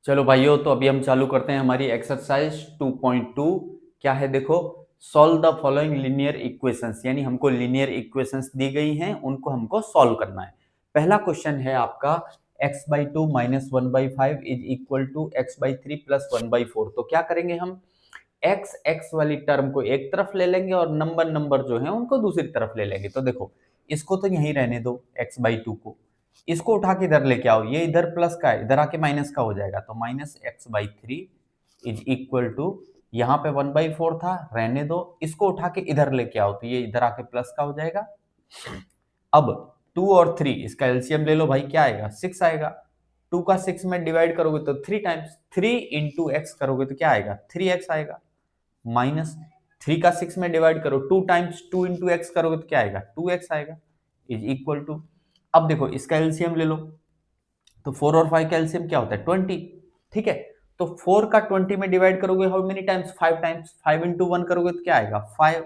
चलो भाइयों, तो अभी हम चालू करते हैं हमारी एक्सरसाइज 2.2। क्या है देखो, solve the following linear equations, यानी हमको लीनियर इक्वेशंस दी गई हैं, उनको हमको सॉल्व करना है। पहला क्वेश्चन है आपका x/2 minus 1/5 is equal to x/3 plus 1/4। तो क्या करेंगे हम, x वाली टर्म को एक तरफ ले लेंगे और नंबर जो है उनको दूसरी तरफ ले लेंगे। तो देखो, इसको तो यहीं रहने दो x/2 को, इसको उठा के इधर लेके आओ, ये इधर प्लस का है, इधर आके माइनस का हो जाएगा। तो minus x/3 is equal to, यहाँ पे 1/4 था, रहने दो, इसको उठा के इधर लेके आओ, तो ये इधर आके प्लस का हो जाएगा। अब 2 और 3 इसका एलसीएम ले लो भाई, क्या आएगा, 6 आएगा। 2 का 6 में डिवाइड करोगे तो 3 टाइम्स, 3 इंटू एक्स करोगे तो क्या आएगा, 3x आएगा। माइनस 3 का 6 में डिवाइड करो, 2 टाइम्स 2 इंटू एक्स करोगे तो क्या आएगा, 2x आएगा। इज इक्वल टू, अब देखो इसका एलसीएम ले लो, तो 4 और 5 का एलसीएम क्या होता है, 20। ठीक है, तो 4 का 20 में डिवाइड करोगे how many times, 5 times, 5 into 1 करोगे तो क्या आएगा, 5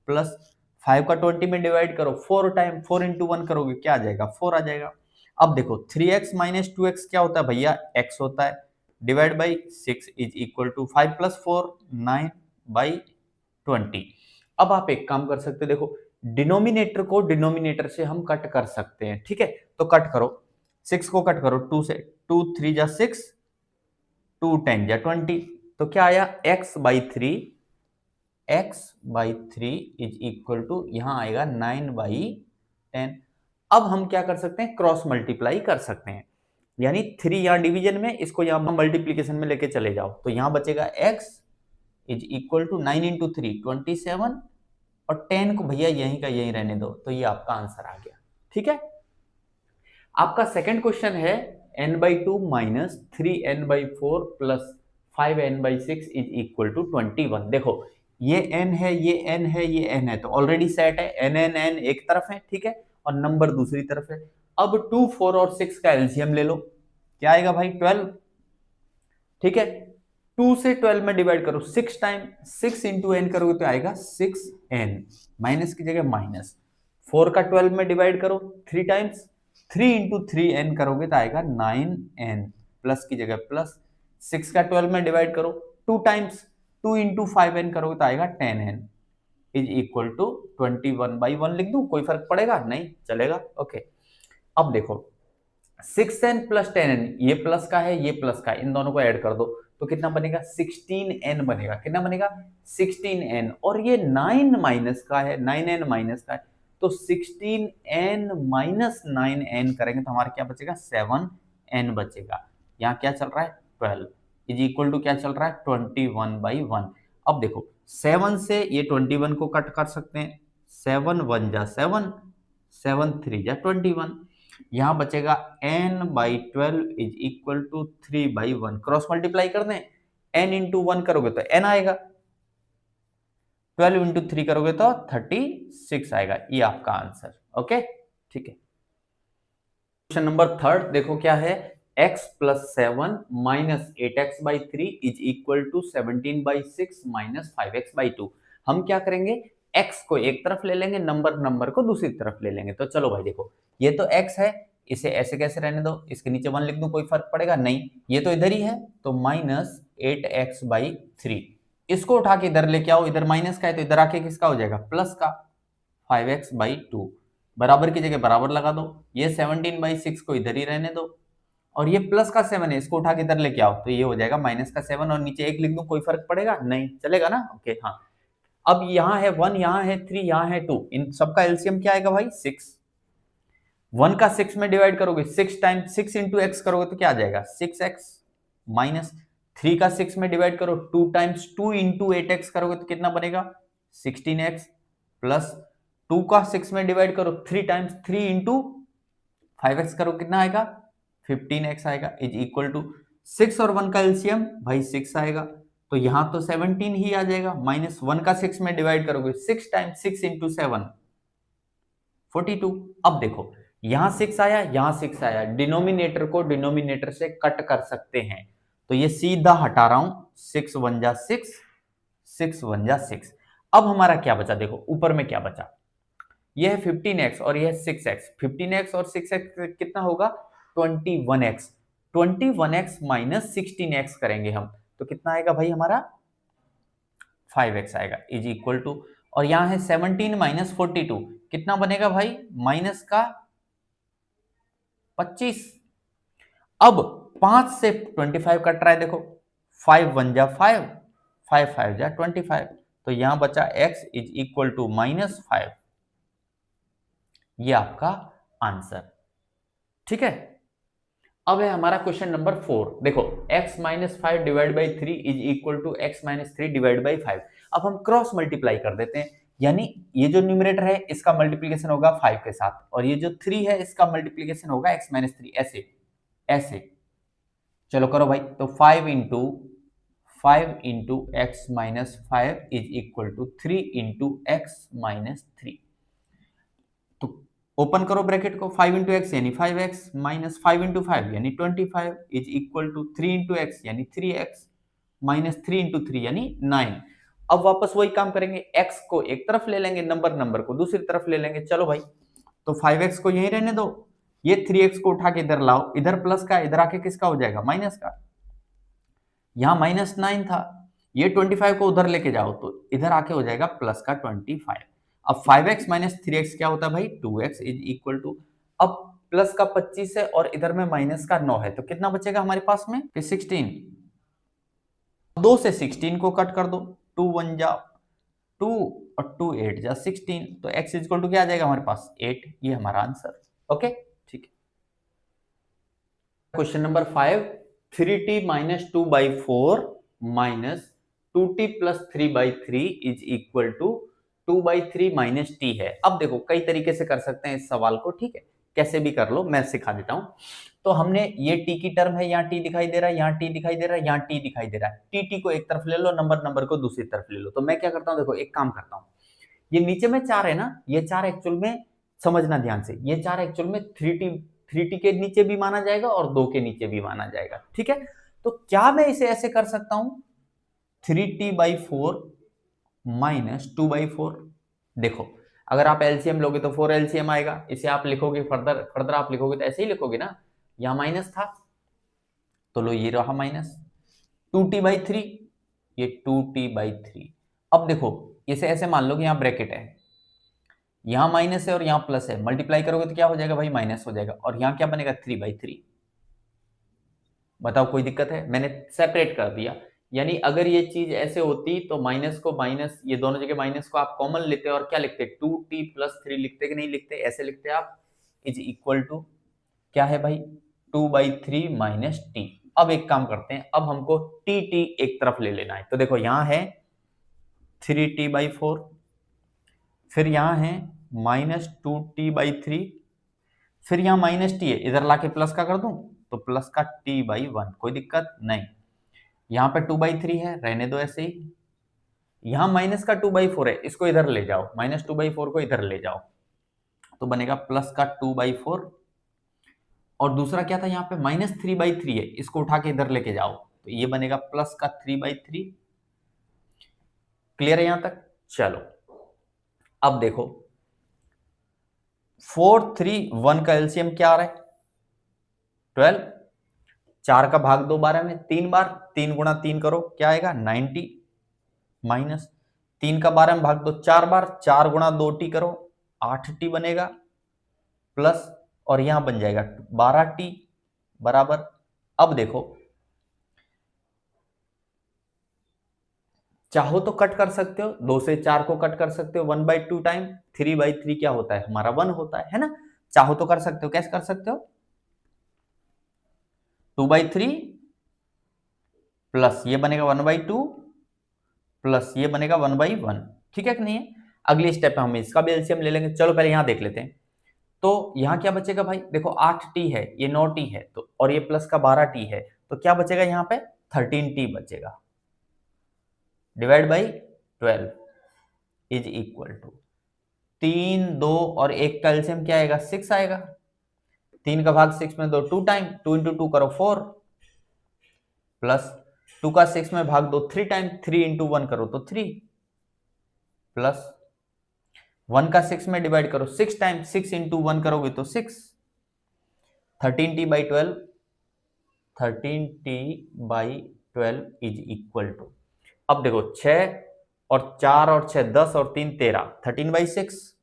प्लस 5 का 20 में डिवाइड करो 4 टाइम, 4 इंटू 1 करोगे क्या आ जाएगा, 4 आ जाएगा। अब देखो 3x माइनस 2x क्या होता है भैया, x होता है, divide by 6 is equal to 5 plus 4 9/20। अब आप एक काम कर सकते, देखो डिनोमिनेटर को डिनोमिनेटर से हम कट कर सकते हैं। ठीक है, तो कट करो, 6 को कट करो 2 से, 2 3 जा 6, 2 10 जा 20, तो क्या आया, x/3 इज इक्वल टू, यहां आएगा 9/10। अब हम क्या कर सकते हैं, क्रॉस मल्टीप्लाई कर सकते हैं, यानी 3 यहां डिवीजन में, इसको यहां मल्टीप्लीकेशन में लेके चले जाओ, तो यहां बचेगा x is equal to 9 into 3 27, और 10 को भैया यहीं का यहीं रहने दो, तो ये आपका आंसर आ गया। ठीक है, आपका सेकंड क्वेश्चन है n/2 minus 3n/4 plus 5n/6 is equal to 21। देखो ये n है, ये n है, ये n है, तो ऑलरेडी सेट है, n n n एक तरफ है, ठीक है, और नंबर दूसरी तरफ है। अब 2 4 और 6 का एलसीएम ले लो, क्या आएगा भाई, 12। ठीक है, 2 से 12 में डिवाइड करो 6 टाइम, 6 इंटू एन करोगे तो आएगा 6n, माइनस की जगह माइनस। 4 का 12 में डिवाइड करो 3 टाइम्स, 3 इंटू 3n करोगे तो आएगा 9n, प्लस की जगह प्लस। 6 का 12 में डिवाइड करो 2 टाइम्स, 2 इंटू 5n करोगे तो आएगा 10n, इज इक्वल टू 21/1 लिख दूं, कोई फर्क पड़ेगा नहीं, चलेगा। ओके, अब देखो 6n प्लस 10n, ये प्लस का है, ये प्लस का है, इन दोनों को ऐड कर दो तो कितना बनेगा, 16n बनेगा। कितना बनेगा, 16n, और ये 9 माइनस का है, 9n माइनस का है, तो 16n माइनस 9n करेंगे तो हमारा क्या बचेगा, 7n बचेगा। यहाँ क्या चल रहा है, 12 इज इक्वल टू क्या चल रहा है, 21/1। अब देखो 7 से ये 21 को कट कर सकते हैं, 7 1 जा 7, 7 3 जा 21, यहां बचेगा n/12 is equal to 3/1। Cross multiply कर दें, n इंटू 1 करोगे तो n आएगा, 12 इंटू 3 करोगे तो 36 आएगा। ये आपका आंसर। ओके, ठीक है। क्वेश्चन नंबर थर्ड देखो क्या है, x plus 7 minus 8x/3 is equal to 17/6 minus 5x/2। हम क्या करेंगे, x को एक तरफ ले लेंगे, नंबर को दूसरी तरफ ले लेंगे। तो चलो भाई देखो, ये तो x है, इसे ऐसे कैसे रहने दो, इसके नीचे 1 लिख दूं, कोई फर्क पड़ेगा नहीं, ये तो इधर ही है, तो माइनस 8x/3, इसको उठा के इधर लेके आओ, इधर माइनस का है तो इधर आके किसका हो जाएगा, प्लस का, 5x/2, बराबर की जगह बराबर लगा दो, ये 17/6 को इधर ही रहने दो, और ये प्लस का 7 है, इसको उठा के इधर लेके आओ, तो ये हो जाएगा माइनस का 7, और नीचे 1 लिख दूं, कोई फर्क पड़ेगा नहीं, चलेगा ना। ओके, हाँ। अब यहाँ है 1, यहाँ है 3, यहाँ है 2, इन सबका एलसीएम क्या आएगा भाई, 6। 1 का 6 में डिवाइड करोगे 6 टाइम, 6 इंटू एक्स करोगे तो क्या आ जाएगा, 6x, माइनस 3 का 6 में डिवाइड करो 2 टाइम्स, 2 इंटू 8x करोगे तो कितना बनेगा, 16x, प्लस 2 का 6 में डिवाइड करो 3 टाइम्स, 3 इंटू 5x करो कितना आएगा, 15x आएगा, इज इक्वल टू 6 और 1 का एलसीएम भाई 6 आएगा, तो यहां तो 17 ही आ जाएगा, माइनस 1 का 6 में डिवाइड करोगे 6 टाइम्स, 6 इंटू 7 42। अब देखो यहां 6 आया, यहां 6 आया, डिनोमिनेटर को डिनोमिनेटर से कट कर सकते हैं, तो ये सीधा हटा रहा हूं, 6 1 जा 6, 6 1 जा 6। अब हमारा क्या बचा, देखो ऊपर में क्या बचा, ये है 15x और ये है 6x, 15x और 6x कितना होगा, 21x। 21x माइनस 16x करेंगे हम, तो कितना आएगा भाई हमारा 5x आएगा इज इक्वल टू, और यहां है 17 माइनस 42, कितना बनेगा भाई माइनस का 25। अब 5 से 25 कट रहा है, देखो 5 1 जा 5, 5 5 जा 25, तो यहां बचा x इज इक्वल टू -5। ये आपका आंसर, ठीक है। अब है हमारा क्वेश्चन नंबर 4, देखो x minus 5 divide by 3 is equal to x minus 3 divide by 5। अब हम क्रॉस मल्टीप्लाई कर देते हैं, यानी ये जो न्यूमरेटर है इसका मल्टीप्लीकेशन होगा 5 के साथ, और ये जो 3 है इसका मल्टीप्लीकेशन होगा x माइनस 3, ऐसे ऐसे। चलो करो भाई, तो 5 into x minus 5 is equal to 3 into x minus 3। तो ओपन करो ब्रैकेट को, 5 इंटू एक्स यानी 5x माइनस 5 इंटू 5 यानी 25 is equal to 3 into x यानी 3x माइनस 3 इंटू 3 यानी 9। अब वापस वही काम करेंगे, x को एक तरफ ले लेंगे, नंबर को दूसरी तरफ ले लेंगे। चलो भाई, तो 5x को यहीं रहने दो, ये 3x को उठा के इधर लाओ, इधर प्लस का, इधर आके किसका हो जाएगा माइनस का। यहां -9 था, ये 25 को उधर लेके जाओ तो इधर आके हो जाएगा प्लस का 25। अब 5x माइनस 3x क्या होता है भाई 2x इज इक्वल टू, अब प्लस का 25 है और इधर में माइनस का 9 है, तो कितना बचेगा हमारे पास में 16। 2 से 16 को कट कर दो, 2 1 जा 2 और 2 8 जा 16, तो x इज इक्वल टू क्या आ जाएगा हमारे पास 8। ये हमारा आंसर, ओके ठीक है। Question number 5, 3t minus 2/4 minus 2t plus 3/3 is equal to 2/3 minus t है। अब देखो कई तरीके से कर सकते हैं इस सवाल को, ठीक है, कैसे भी कर लो, मैं सिखा देता हूं। तो हमने ये t की टर्म है, यहाँ t दिखाई दे रहा है, यहाँ t दिखाई दे रहा है, यहाँ t दिखाई दे रहा है, t को एक तरफ ले लो, नंबर को दूसरी तरफ ले लो। तो मैं क्या करता हूँ, देखो एक काम करता हूँ, ये नीचे में 4 है ना, ये 4 एक्चुअल में समझना ध्यान से, ये 4 एक्चुअल में 3t के नीचे भी माना जाएगा और 2 के नीचे भी माना जाएगा, ठीक है। तो क्या मैं इसे ऐसे कर सकता हूं 3t/4 माइनस 2/4। देखो अगर आप एलसीएम लोगे तो 4 एलसीएम आएगा, इसे आप लिखोगे फर्दर आप लिखोगे तो ऐसे ही लिखोगे ना, यहां माइनस था तो लो ये रहा माइनस 2t/3, ये 2t/3। अब देखो इसे ऐसे मान लो कि यहां ब्रैकेट है, यहां माइनस है और यहां प्लस है, मल्टीप्लाई करोगे तो क्या हो जाएगा भाई माइनस हो जाएगा, और यहां क्या बनेगा 3/3। बताओ कोई दिक्कत है, मैंने सेपरेट कर दिया। यानी अगर ये चीज ऐसे होती तो माइनस को माइनस, ये दोनों जगह माइनस को आप कॉमन लेते और क्या लिखते 2t प्लस 3 लिखते कि नहीं लिखते, ऐसे लिखते आप इज इक्वल टू क्या है भाई 2/3 माइनस टी। अब एक काम करते हैं, अब हमको टी एक तरफ ले लेना है, तो देखो यहां है 3t/4, फिर यहां है -2t/3, फिर यहां माइनस टी है, इधर लाके प्लस का कर दूं तो प्लस का t/1, कोई दिक्कत नहीं। यहां पे 2/3 है, रहने दो ऐसे ही। यहां माइनस का 2/4 है, इसको इधर ले जाओ, -2/4 को इधर ले जाओ तो बनेगा प्लस का 2/4, और दूसरा क्या था यहाँ पे -3/3 है, इसको उठा के इधर लेके जाओ तो ये बनेगा प्लस का 3/3। क्लियर है यहां तक? चलो अब देखो 4 3 1 का एलसीएम क्या आ रहा है 12, 4 का भाग 2 12 में 3 बार, 3 गुणा 3 करो क्या आएगा 90, माइनस 3 का 12 में भाग दो 4 बार, 4 गुणा 2t करो 8t बनेगा, प्लस और यहां बन जाएगा 12t बराबर। अब देखो चाहो तो कट कर सकते हो, 2 से 4 को कट कर सकते हो 1/2 टाइम, 3/3 क्या होता है हमारा 1 होता है ना, चाहो तो कर सकते हो, कैसे कर सकते हो 2/3 प्लस ये बनेगा 1/2 प्लस ये बनेगा 1/1, ठीक है कि नहीं है। अगली स्टेप में हम इसका भी एलसीएम ले लेंगे। चलो पहले यहां देख लेते हैं, तो यहां क्या बचेगा भाई, देखो 8t है, ये 9t है, तो और ये प्लस का 12t है, तो क्या बचेगा यहाँ पे 13t बचेगा, divide by 12 is equal to 3 2 और 1 का एलसीएम क्या आएगा 6 आएगा, 3 का भाग 6 में दो 2 टाइम, 2 इंटू 2 करो 4, प्लस 2 का 6 में भाग दो 3 टाइम, 3 इंटू 1 करो तो 3, प्लस 1 का 6 में डिवाइड करो 6 टाइम, 6 इंटू 1 करोगे तो 6, 13t/12 13t/12 is equal to, अब देखो 6 और 4 और 6 10 और 3 13, 13/6।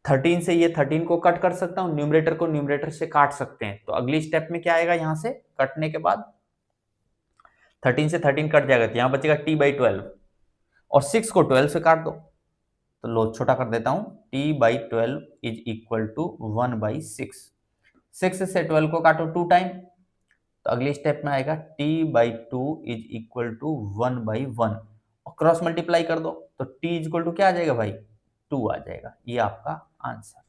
13 से ये 13 को कट कर सकता हूं, न्यूमरेटर को न्यूमरेटर से काट सकते हैं। तो अगली स्टेप में क्या आएगा, यहां से कटने के बाद 13 से 13 कट जाएगा, तो यहां बचेगा t/12 और 6 को 12 से काट दो, तो लो छोटा कर देता हूं, t/12 इज इक्वल टू 1/6। 6 से 12 को काटो 2 टाइम, तो अगली स्टेप में आएगा t/2 इज इक्वल टू 1/1 और क्रॉस मल्टीप्लाई कर दो, तो t इज इक्वल टू क्या आ जाएगा भाई, 2 आ जाएगा। ये आपका आंसर,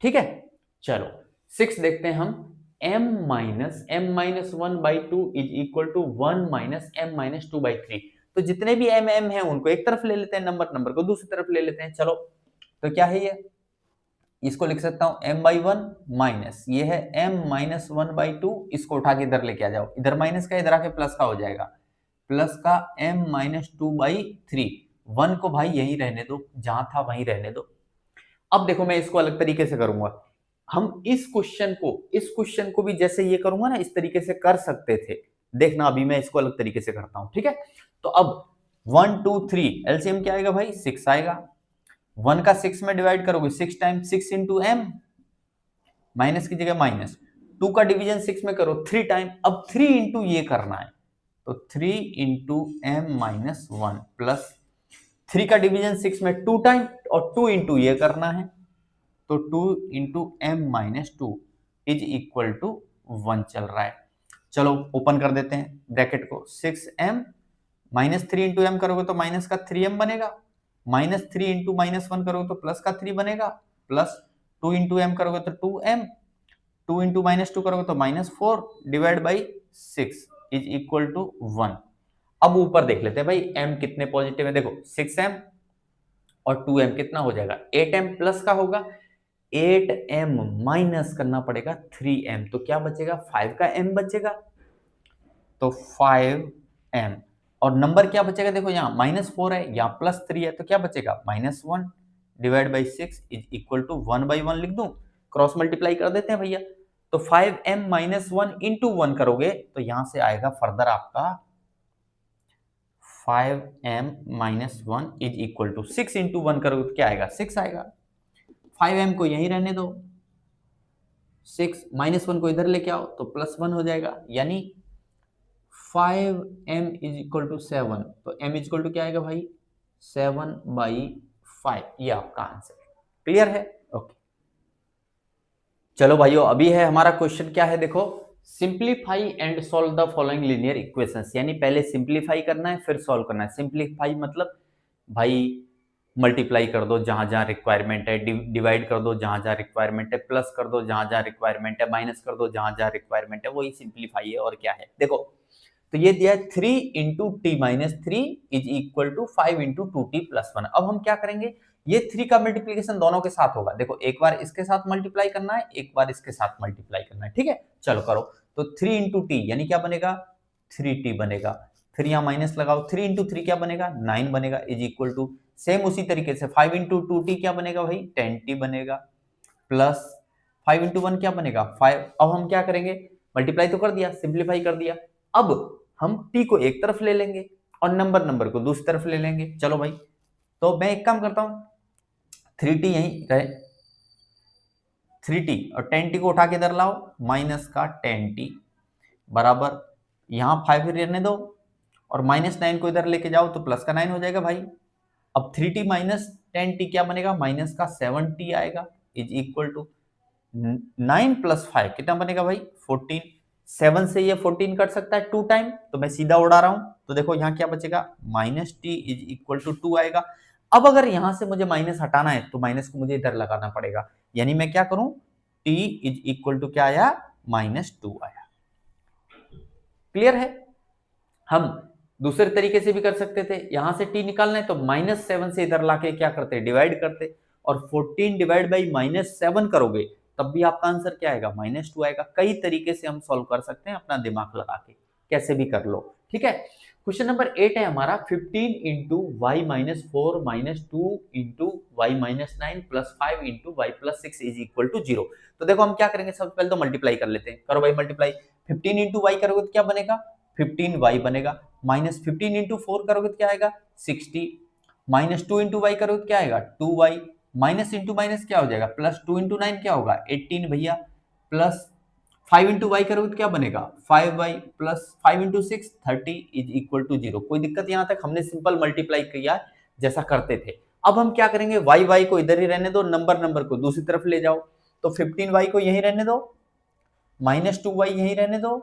ठीक है। चलो 6 देखते हैं हम, m-1/2 is equal to 1 - m-2/3। तो जितने भी m है उनको एक तरफ ले लेते हैं, नंबर को दूसरी तरफ ले लेते हैं। चलो तो क्या है, ये इसको लिख सकता हूं m/1 माइनस, ये है m-1/2, इसको उठा के इधर लेके आ जाओ, इधर माइनस का इधर आके प्लस का हो जाएगा, प्लस का m-2/3। 1 को भाई यहीं रहने दो, जहां था वहीं रहने दो। अब देखो मैं इसको अलग तरीके से करूंगा, हम इस क्वेश्चन को भी जैसे ये करूंगा ना, इस तरीके से कर सकते थे। देखना अभी मैं इसको अलग तरीके से करता हूं, ठीक है। तो अब 1 2 3 एलसीएम क्या आएगा भाई, 6 आएगा। 1 का 6 में डिवाइड करोगे, 6 टाइम्स 6 इंटू एम, माइनस की जगह माइनस। 2 का डिवीजन 6 में करो 3 टाइम, अब 3 इंटू ये करना है, तो 3 इंटू m-1 प्लस 3 का डिवीजन 6 में 2 टाइम और 2 इंटू ये करना है, तो 2 into m-2 is equal to 1 चल रहा है। चलो ओपन कर देते हैं ब्रैकेट को, 6m माइनस 3 इंटू एम करोगे तो माइनस का 3m बनेगा, माइनस 3 इंटू -1 करोगे तो प्लस का 3 बनेगा, प्लस 2 इंटू एम करोगे तो 2m, 2 इंटू -2 करोगे तो -4 divide by 6 is equal to 1। अब ऊपर देख लेते हैं भाई m कितने पॉजिटिव है, देखो 6m और 2m कितना हो जाएगा, 8m प्लस का होगा, 8m माइनस करना पड़ेगा 3m, तो क्या बचेगा, 5 का m बचेगा, तो 5m और नंबर क्या बचेगा, देखो यहाँ -4 है, यहाँ +3 है, तो क्या बचेगा, -1 divide by 6 is equal to 1/1 लिख दूं, क्रॉस मल्टीप्लाई कर देते हैं भैया। तो 5m - 1 इंटू 1 करोगे तो यहां से आएगा फर्दर आपका 5m - 1 is equal to 6 into 1 करोगे तो क्या आएगा, 6 आएगा। 5m को यहीं रहने दो, 6 -1 को इधर लेके आओ तो +1 हो जाएगा, यानी 5m इज इक्वल टू 7, तो m इज इक्वल टू क्या आएगा भाई, 7/5। ये आपका आंसर, क्लियर है, ओके। चलो भाइयों अभी है हमारा क्वेश्चन, क्या है देखो, simplify and solve the following linear equations, यानी पहले सिंप्लीफाई करना है फिर सॉल्व करना है। सिंप्लीफाई मतलब भाई मल्टीप्लाई कर दो जहां जहां रिक्वायरमेंट है, डिवाइड कर दो जहां जहां रिक्वायरमेंट है, प्लस कर दो जहां जहां रिक्वायरमेंट है, माइनस कर दो जहां जहां रिक्वायरमेंट है, वही सिंप्लीफाई है और क्या है। देखो तो ये दिया है 3 into t minus 3 is equal to 5 into 2t plus 1। अब हम क्या करेंगे, ये 3 का मल्टीप्लीकेशन दोनों के साथ होगा, देखो एक बार इसके साथ मल्टीप्लाई करना है, एक बार इसके साथ मल्टीप्लाई करना है, ठीक है। चलो करो, तो 3 इंटू टी यानी क्या बनेगा, 3t बनेगा, फिर यहाँ माइनस लगाओ, 3 इंटू 3 क्या बनेगा, 9 बनेगा, इज इक्वल टू सेम उसी तरीके से 5 इंटू 2t क्या बनेगा भाई, 10t बनेगा, प्लस 5 इंटू 1 क्या बनेगा 5। अब हम क्या करेंगे, मल्टीप्लाई तो कर दिया, सिंप्लीफाई कर दिया, अब हम t को एक तरफ ले लेंगे और नंबर को दूसरी तरफ ले लेंगे। चलो भाई, तो मैं एक काम करता हूं, 3t यहीं रहे, 3t और 10t को उठा के इधर लाओ, माइनस का 10t बराबर यहां 5 रहने दो और -9 को इधर लेके जाओ तो प्लस का 9 हो जाएगा भाई। अब 3t माइनस 10t क्या बनेगा, माइनस का 7t आएगा, इज इक्वल टू 9 प्लस 5 कितना बनेगा भाई, 14। 7 से ये 14 कट सकता है 2 टाइम, तो मैं सीधा उड़ा रहा हूं, तो देखो यहाँ क्या बचेगा, -t इज इक्वल टू 2 आएगा। अब अगर यहां से मुझे माइनस हटाना है तो माइनस को मुझे इधर लगाना पड़ेगा, यानी मैं क्या करूं, t इज इक्वल टू क्या आया, -2 आया। क्लियर है। हम दूसरे तरीके से भी कर सकते थे, यहां से t निकालना है तो -7 से इधर लाके क्या करते, डिवाइड करते, और 14 डिवाइड बाई -7 करोगे तब भी आपका आंसर क्या आएगा, -2 आएगा। कई तरीके से हम सॉल्व कर सकते हैं, अपना दिमाग लगा के कैसे भी कर लो, ठीक है। क्वेश्चन नंबर 8 है हमारा 15 into y minus 4 minus 2 into y minus 9 plus 5 into y plus 6 is equal to 0। तो देखो हम क्या करेंगे, सबसे पहले तो मल्टीप्लाई कर लेते हैं। करो भाई मल्टीप्लाई। 15 इंटू वाई करोगे तो क्या बनेगा, 15 वाई बनेगा। माइनस 15 इंटू 4 करोगे तो क्या आएगा, 60। माइनस 2 इंटू वाई करोगे तो क्या आएगा, 2 वाई। माइनस इंटू माइनस क्या हो जाएगा, प्लस 2 इंटू 9 क्या होगा, 18 भैया। प्लस 5 इंटू वाई करोगे तो क्या बनेगा, 5y plus 5 into 6 30 is equal to 0। कोई दिक्कत, यहां तक हमने सिंपल मल्टीप्लाई किया जैसा करते थे। अब हम क्या करेंगे, y को इधर ही रहने दो, नंबर को दूसरी तरफ ले जाओ। तो 15y को यहीं रहने दो, माइनस 2y यहीं रहने दो,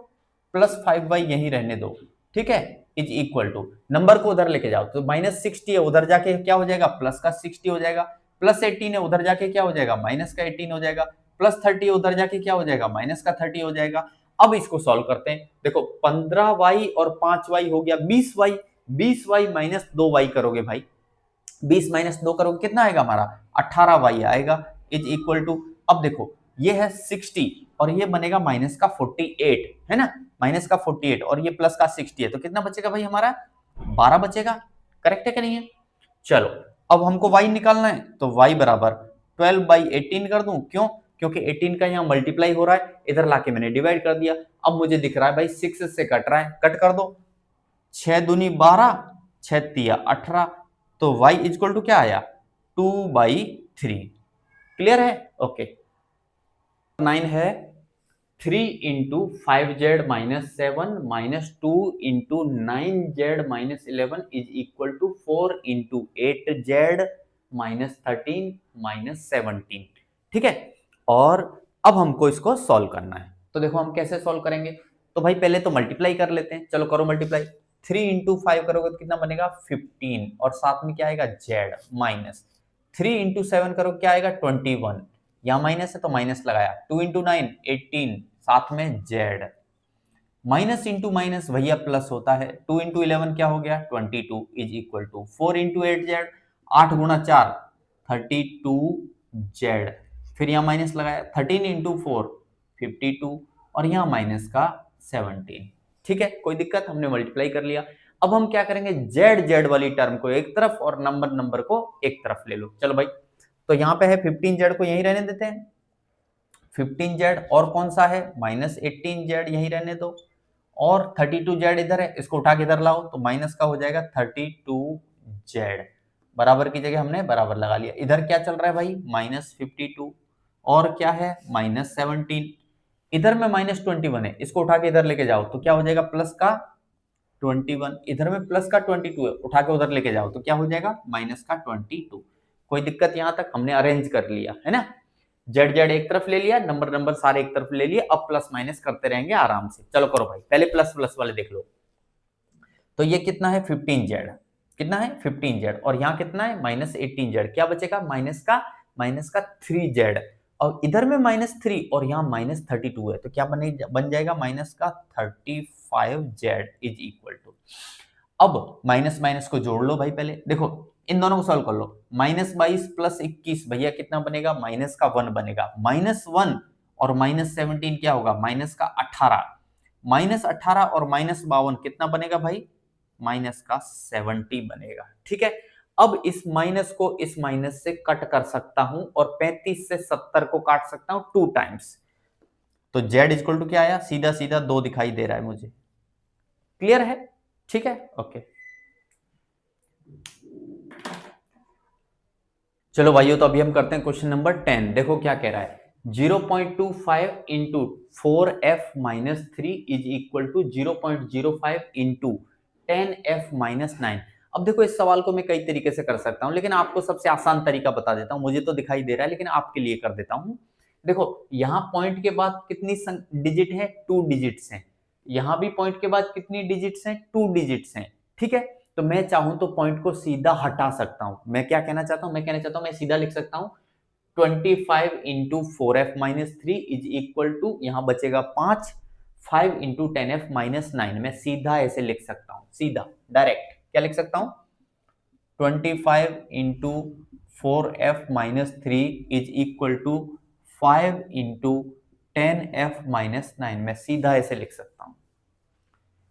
प्लस 5y यहीं रहने दो, ठीक है। इज इक्वल टू नंबर को उधर लेके जाओ, तो माइनस 60 है, उधर जाके क्या हो जाएगा, प्लस का 60 हो जाएगा। प्लस 18 है, उधर जाके क्या हो जाएगा, माइनस का 18 हो जाएगा। प्लस 30 उधर जाके क्या हो जाएगा, माइनस का 30 हो जाएगा। अब इसको सॉल्व करते हैं। देखो 15y और 5y हो गया 20y। 20y माइनस 2y करोगे भाई, 20 माइनस 2 करोगे कितना आएगा हमारा, 18y आएगा। इज इक्वल टू, अब देखो ये है 60 और ये बनेगा माइनस का 48, है ना, माइनस का 48 और ये प्लस का 60 है, तो कितना बचेगा भाई हमारा, 12 बचेगा। करेक्ट है कि नहीं है। चलो अब हमको y निकालना है, तो y बराबर 12/18 कर दूं, क्यों, क्योंकि 18 का यहाँ मल्टीप्लाई हो रहा है, इधर लाके मैंने डिवाइड कर दिया। अब मुझे दिख रहा है भाई 6 से कट रहा है, कट कर दो। 6 दूनी 12, 6 तिया 18, तो y इक्वल टू क्या आया, 2/3। क्लियर है, ओके। 9 है 3 into 5z minus 7 minus 2 into 9z minus 11 is equal to 4 into 8z minus 13 minus 17, ठीक है। और अब हमको इसको सॉल्व करना है, तो देखो हम कैसे सॉल्व करेंगे। तो भाई पहले तो मल्टीप्लाई कर लेते हैं, चलो करो मल्टीप्लाई। 3 इंटू 5 करोगे तो कितना बनेगा, 15 और साथ में क्या आएगा, z माइनस 3 इंटू 7 करो क्या आएगा, 21, यहां माइनस है तो माइनस लगाया। 2 इंटू 9 18, साथ में z। माइनस इंटू माइनस भैया प्लस होता है। 2 इंटू 11 क्या हो गया, 22 is equal to 4 into 8z, 8 गुणा 4 32z। फिर यहाँ माइनस लगाया, 13 इंटू 4 52 और यहाँ माइनस का 17, ठीक है। कोई दिक्कत, हमने मल्टीप्लाई कर लिया। अब हम क्या करेंगे, z वाली टर्म को एक तरफ और नंबर को एक तरफ ले लो। चलो भाई, तो यहाँ पे है 15z को यहीं रहने देते हैं, 15z और कौन सा है, माइनस 18z यहीं रहने दो, और 32z इधर है, इसको उठा के इधर लाओ तो माइनस का हो जाएगा 32z। बराबर की जगह हमने बराबर लगा लिया। इधर क्या चल रहा है भाई, माइनस 52 और क्या है, माइनस 17। इधर में माइनस 21 है, इसको उठा के इधर लेके जाओ तो क्या हो जाएगा, प्लस का 21। इधर में प्लस का 22 है, उठा के उधर लेके जाओ तो क्या हो जाएगा, माइनस का 22। कोई दिक्कत, यहां तक हमने अरेंज कर लिया है ना। जेड एक तरफ ले लिया, नंबर सारे एक तरफ ले लिए, अब प्लस माइनस करते रहेंगे आराम से। चलो करो भाई, पहले प्लस प्लस वाले देख लो। तो ये कितना है, 15z, कितना है 15z, और यहाँ कितना है माइनस 18z, क्या बचेगा, माइनस का 3z, और इधर में माइनस 3 और यहाँ माइनस 32 है, तो क्या बन जाएगा माइनस का 35z इज इक्वल टू। अब माइनस माइनस को जोड़ लो भाई, पहले देखो इन दोनों को सॉल्व कर लो। माइनस 22 प्लस 21 भैया कितना बनेगा, माइनस का 1 बनेगा। माइनस 1 और माइनस 17 क्या होगा, माइनस का 18। माइनस 18 और माइनस 52 कितना बनेगा भाई, माइनस का 70 बनेगा, ठीक है। अब इस माइनस को इस माइनस से कट कर सकता हूं और 35 से 70 को काट सकता हूं 2 टाइम्स। तो z इक्वल टू क्या आया, सीधा सीधा 2 दिखाई दे रहा है मुझे। क्लियर है, ठीक है, ओके। चलो भाइयों, तो अभी हम करते हैं क्वेश्चन नंबर 10। देखो क्या कह रहा है, 0.25 into 4f minus 3 is equal to 0.05 into 10f minus 9। अब देखो इस सवाल को मैं कई तरीके से कर सकता हूं, लेकिन आपको सबसे आसान तरीका बता देता हूं। मुझे तो दिखाई दे रहा है लेकिन आपके लिए कर देता हूं। देखो यहां पॉइंट के बाद कितनी डिजिट है, 2 डिजिट्स हैं। यहां भी पॉइंट के बाद कितनी डिजिट्स हैं, 2 डिजिट्स हैं, ठीक है। तो मैं चाहूं तो पॉइंट को सीधा हटा सकता हूं। मैं क्या कहना चाहता हूं, मैं कहना चाहता हूं मैं सीधा लिख सकता हूं 25 into 4f minus 3 is equal to, यहां बचेगा 5, 5 इंटू 10f माइनस 9। मैं सीधा ऐसे लिख सकता हूं, सीधा डायरेक्ट क्या लिख सकता हूं, 25 into 4f minus 3 is equal to 5 into 10f minus 9। मैं सीधा ऐसे लिख सकता हूं।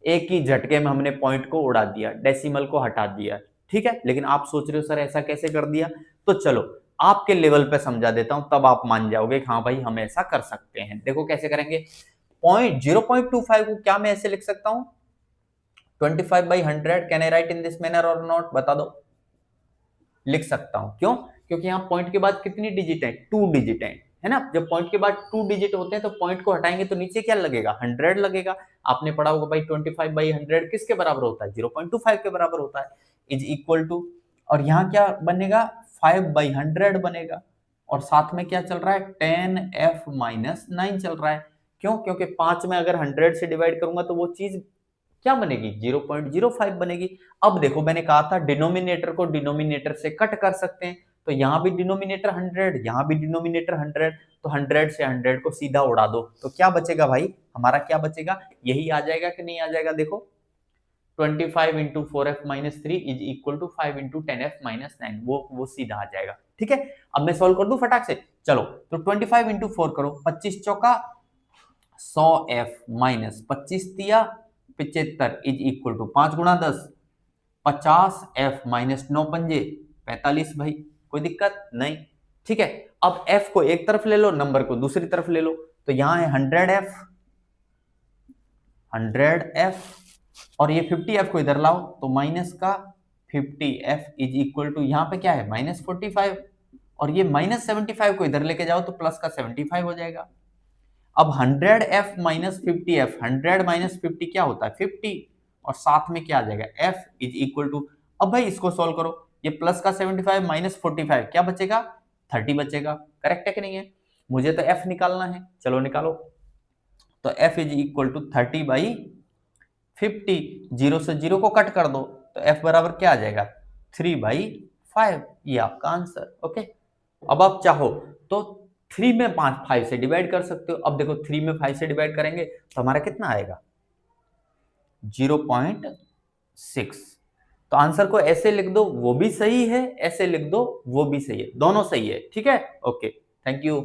एक ही झटके में हमने पॉइंट को उड़ा दिया, डेसिमल को हटा दिया, ठीक है। लेकिन आप सोच रहे हो सर ऐसा कैसे कर दिया, तो चलो आपके लेवल पे समझा देता हूं, तब आप मान जाओगे कि हाँ भाई हम ऐसा कर सकते हैं। देखो कैसे करेंगे। 0.25 को क्या मैं ऐसे लिख सकता हूं, 25/100 can I right in this manner और नॉट, बता दो। लिख सकता हूं, क्यों, क्योंकि यहाँ पॉइंट के बाद कितनी डिजिट है, 2 डिजिट है ना। जब पॉइंट के बाद 2 डिजिट होते हैं तो पॉइंट को हटाएंगे तो नीचे क्या लगेगा, 100 लगेगा। आपने पढ़ा होगा भाई 25/100 किसके बराबर होता है, 0.25 के बराबर होता है, इज इक्वल टू, और यहाँ क्या बनेगा 5/100 बनेगा, और साथ में क्या चल रहा है 10f-9 चल रहा है। क्यों, क्योंकि 5 में अगर 100 से डिवाइड करूंगा तो वो चीज क्या बनेगी, 0.05 बनेगी। अब देखो मैंने कहा था डिनोमिनेटर को डिनोमिनेटर से कट कर सकते हैं, तो यहां भी डिनोमिनेटर 100, यहां भी डिनोमिनेटर 100, तो 100 से 100 को सीधा उड़ा दो, तो क्या बचेगा भाई, हमारा क्या बचेगा, यही आ जाएगा कि नहीं आ जाएगा। देखो 25 into 4f-3 is equal to 5 into 10f-9, वो सीधा आ जाएगा, ठीक है। अब मैं सॉल्व कर दूं फटाक से, चलो तो 25 इंटू 4 करो, 25 चौका 100f माइनस 25 दिया 75 इज इक्वल टू 5 गुणा 10 50f माइनस 9 पंजे 45 भाई, कोई दिक्कत नहीं, ठीक है। अब f को एक तरफ ले लो, नंबर को दूसरी तरफ ले लो, तो यहां है 100f और ये 50f को इधर लाओ तो माइनस का 50f इज इक्वल टू यहां पे क्या है -45, और ये -75 को इधर लेके जाओ तो प्लस का 75 हो जाएगा। अब 100f माइनस 50f, 100 माइनस 50 क्या होता है 50, और साथ में क्या आ जाएगा f इज इक्वल टू, अब भाई इसको सॉल्व करो, ये प्लस का 75 माइनस 45 क्या बचेगा 30 बचेगा, करेक्ट है कि नहीं है। मुझे तो f निकालना है, चलो निकालो, तो f इज इक्वल टू 30/50, 0 से 0 को कट कर दो तो f बराबर क्या आ जाएगा 3/5, ये आपका आंसर, ओके। अब आप चाहो तो 3 में 5 से डिवाइड कर सकते हो। अब देखो 3 में 5 से डिवाइड करेंगे तो हमारा कितना आएगा 0.6, तो आंसर को ऐसे लिख दो वो भी सही है, ऐसे लिख दो वो भी सही है, दोनों सही है, ठीक है, ओके, थैंक यू।